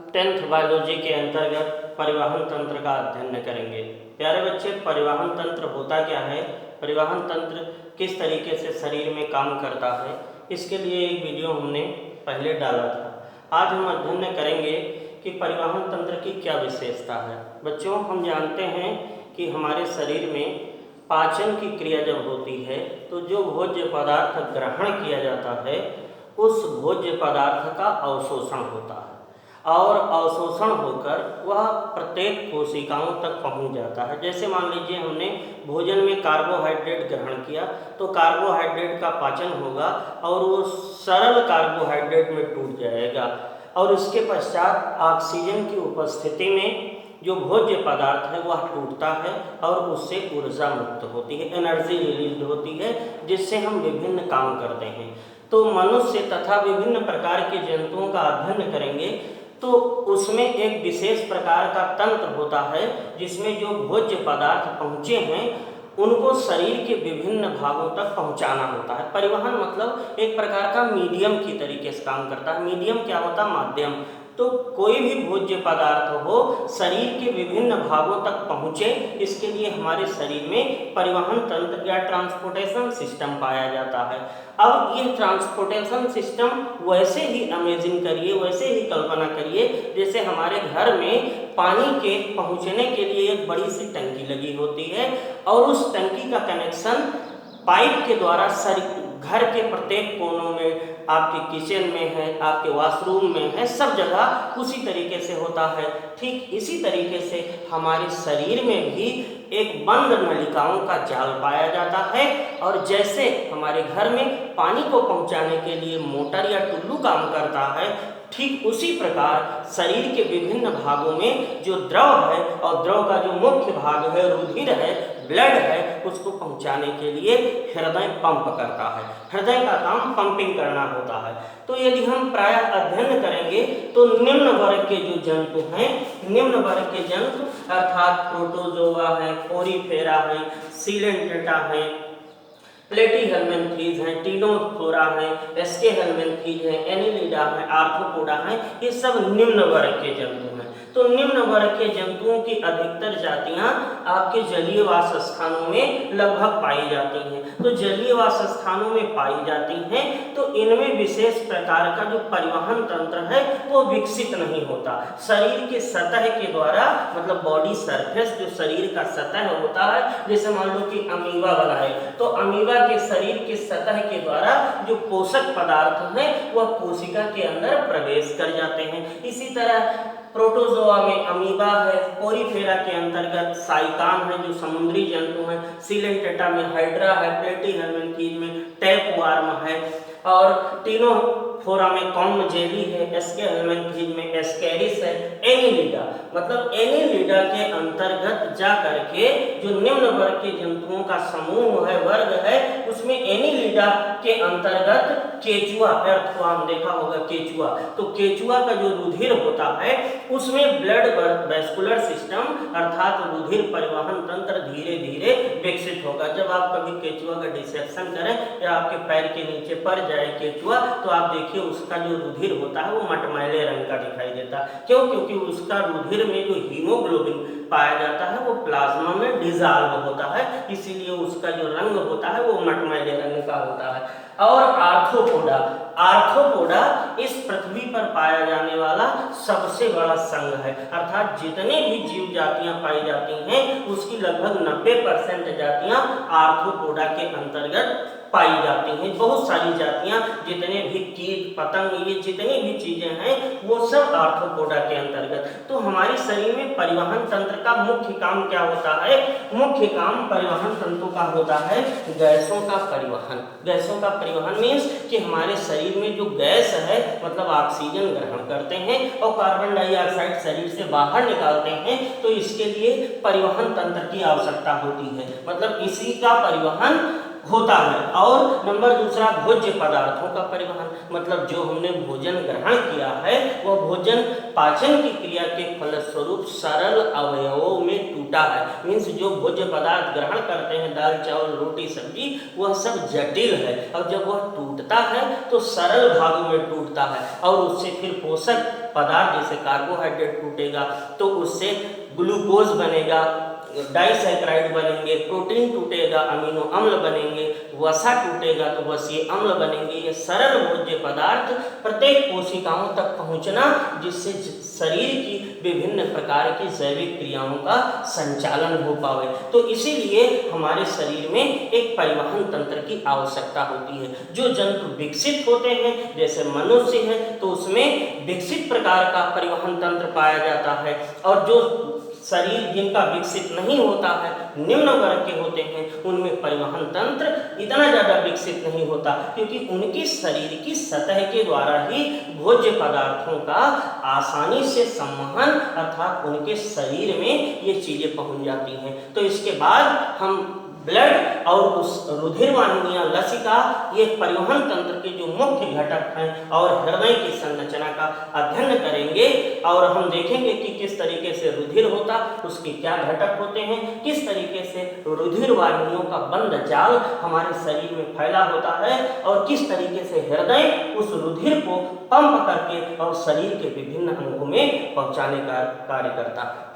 10th biology के अंतर्गत परिवहन तंत्र का अध्ययन करेंगे। प्यारे बच्चे, परिवहन तंत्र होता क्या है, परिवहन तंत्र किस तरीके से शरीर में काम करता है, इसके लिए एक वीडियो हमने पहले डाला था। आज हम अध्ययन करेंगे कि परिवहन तंत्र की क्या विशेषता है। बच्चों, हम जानते हैं कि हमारे शरीर में पाचन की क्रिया जब होती है तो जो भोज्य पदार्थ ग्रहण किया जाता है उस भोज्य पदार्थ का अवशोषण होता है और अवशोषण होकर वह प्रत्येक कोशिकाओं तक पहुंच जाता है। जैसे मान लीजिए हमने भोजन में कार्बोहाइड्रेट ग्रहण किया तो कार्बोहाइड्रेट का पाचन होगा और वो सरल कार्बोहाइड्रेट में टूट जाएगा और इसके पश्चात ऑक्सीजन की उपस्थिति में जो भोज्य पदार्थ है वह टूटता है और उससे ऊर्जा मुक्त होती है, एनर्जी रिलीज होती है, जिससे हम विभिन्न काम करते हैं। तो मनुष्य तथा विभिन्न प्रकार के जंतुओं का अध्ययन करेंगे तो उसमें एक विशेष प्रकार का तंत्र होता है जिसमें जो भोज्य पदार्थ पहुँचे हैं उनको शरीर के विभिन्न भागों तक पहुंचाना होता है। परिवहन मतलब एक प्रकार का मीडियम की तरीके से काम करता है। मीडियम क्या होता है? माध्यम। तो कोई भी भोज्य पदार्थ हो शरीर के विभिन्न भागों तक पहुँचे, इसके लिए हमारे शरीर में परिवहन तंत्र या ट्रांसपोर्टेशन सिस्टम पाया जाता है। अब ये ट्रांसपोर्टेशन सिस्टम वैसे ही इमेजिन करिए, वैसे ही कल्पना करिए जैसे हमारे घर में पानी के पहुँचने के लिए एक बड़ी सी टंकी लगी होती है और उस टंकी का कनेक्शन पाइप के द्वारा घर के प्रत्येक कोनों में, आपके किचन में है, आपके वॉशरूम में है, सब जगह उसी तरीके से होता है। ठीक इसी तरीके से हमारे शरीर में भी एक बंद नलिकाओं का जाल पाया जाता है और जैसे हमारे घर में पानी को पहुंचाने के लिए मोटर या टुल्लू काम करता है, ठीक उसी प्रकार शरीर के विभिन्न भागों में जो द्रव है और द्रव का जो मुख्य भाग है, रुधिर है, ब्लड है, उसको पहुंचाने के लिए हृदय पंप करता है। हृदय का काम पंपिंग करना होता है। तो यदि हम प्रायः अध्ययन करेंगे तो निम्न वर्ग के जो जंतु हैं, निम्न वर्ग के जंतु अर्थात प्रोटोजोआ है, कोरीफेरा है, सीलेंट्रेटा है, प्लेटीहेल्मिन्थीज हैं, टीनोथोरा है, एस्केहेल्मिन्थीज है, एनिलिडा है, आर्थ्रोपोडा है, ये सब निम्न वर्ग के जंतु हैं। तो निम्न वर्ग के जंतुओं की अधिकतर जातियां आपके जलीय वास स्थानों में लगभग पाई जाती हैं। तो जलीय वास स्थानों में पाई जाती हैं तो इनमें विशेष प्रकार का जो परिवहन तंत्र है वो विकसित नहीं होता। शरीर के सतह के द्वारा, मतलब बॉडी सरफेस, जो शरीर का सतह होता है, जैसे मान लो कि अमीबा बनाए तो अमीबा के शरीर के सतह के द्वारा जो पोषक पदार्थ हैं वह कोशिका के अंदर प्रवेश कर जाते हैं। इसी तरह प्रोटोजोआ में अमीबा है, कोरीफेरा के अंतर्गत साइकान है जो समुद्री जंतु हैं, सीलेंट्रेटा में हाइड्रा है, प्लेटीहेल्मिन्थीज में टैपवार्म है और टीनोफोरा में कॉम जेली है, एस्केहेल्मिन्थीज में एस्केरिस है, एनिलिडा, मतलब एनिलिडा के अंतर्गत जा करके जो निम्न वर्ग के जंतुओं का समूह है, वर्ग है, उसमें एनिलिडा के अंतर्गत केचुआ, अर्थवार्म देखा होगा केचुआ, तो केचुआ का जो रुधिर होता है उसमें ब्लड वैस्कुलर सिस्टम अर्थात रुधिर परिवहन तंत्र धीरे धीरे विकसित होगा। जब आप कभी केचुआ का डिसेक्शन करें या आपके पैर के नीचे पड़ जाए केचुआ तो आप देखिए उसका जो रुधिर होता है वो मटमैले रंग का दिखाई देता है। क्यों? क्योंकि उसका रुधिर में जो हीमोग्लोबिन पाया जाता है वो प्लाज्मा में डिजॉल्व होता है, इसीलिए उसका जो रंग होता है वो मटमैले रंग का होता है। और आर्थ्रोपोडा, आर्थ्रोपोडा इस पृथ्वी पर पाया जाने वाला सबसे बड़ा संघ है, अर्थात जितने भी जीव जातियां पाई जाती हैं उसकी लगभग 90% जातियां आर्थ्रोपोडा के अंतर्गत पाई जाती हैं। बहुत सारी जातियां, जितने भी कीट पतंग, ये जितनी भी चीजें हैं वो सब आर्थ्रोपोडा के अंतर्गत। तो हमारे शरीर में परिवहन तंत्र का मुख्य काम क्या होता है? मुख्य काम परिवहन तंत्र का होता है गैसों का परिवहन। गैसों का परिवहन मीन्स कि हमारे शरीर में जो गैस है, मतलब ऑक्सीजन ग्रहण करते हैं और कार्बन डाइऑक्साइड शरीर से बाहर निकालते हैं, तो इसके लिए परिवहन तंत्र की आवश्यकता होती है, मतलब इसी का परिवहन होता है। और नंबर दूसरा, भोज्य पदार्थों का परिवहन, मतलब जो हमने भोजन ग्रहण किया है वह भोजन पाचन की क्रिया के फलस्वरूप सरल अवयवों में टूटा है। मीन्स जो भोज्य पदार्थ ग्रहण करते हैं, दाल चावल रोटी सब्जी, वह सब जटिल है और जब वह टूटता है तो सरल भागों में टूटता है और उससे फिर पोषक पदार्थ जैसे कार्बोहाइड्रेट टूटेगा तो उससे ग्लूकोज बनेगा, डाइसैकराइड बनेंगे, प्रोटीन टूटेगा, अमीनो अम्ल बनेंगे, वसा टूटेगा तो वसीय अम्ल बनेंगे। ये सरल भोज्य पदार्थ प्रत्येक कोशिकाओं तक पहुंचना, जिससे शरीर की विभिन्न प्रकार की जैविक क्रियाओं का संचालन हो पावे। तो इसीलिए हमारे शरीर में एक परिवहन तंत्र की आवश्यकता होती है। जो जंतु विकसित होते हैं जैसे मनुष्य है तो उसमें विकसित प्रकार का परिवहन तंत्र पाया जाता है, और जो शरीर जिनका विकसित नहीं होता है, निम्न वर्ग के होते हैं, उनमें परिवहन तंत्र इतना ज़्यादा विकसित नहीं होता, क्योंकि उनकी शरीर की सतह के द्वारा ही भोज्य पदार्थों का आसानी से संवहन अर्थात उनके शरीर में ये चीज़ें पहुंच जाती हैं। तो इसके बाद हम ब्लड और उस रुधिर वाहिनियां, लसिका, ये परिवहन तंत्र के जो मुख्य घटक हैं और हृदय की संरचना का अध्ययन करेंगे, और हम देखेंगे कि किस तरीके से रुधिर होता, उसके क्या घटक होते हैं, किस तरीके से रुधिर वाहिनियों का बंद जाल हमारे शरीर में फैला होता है, और किस तरीके से हृदय उस रुधिर को पंप करके और शरीर के विभिन्न अंगों में पहुंचाने का कार्य करता है।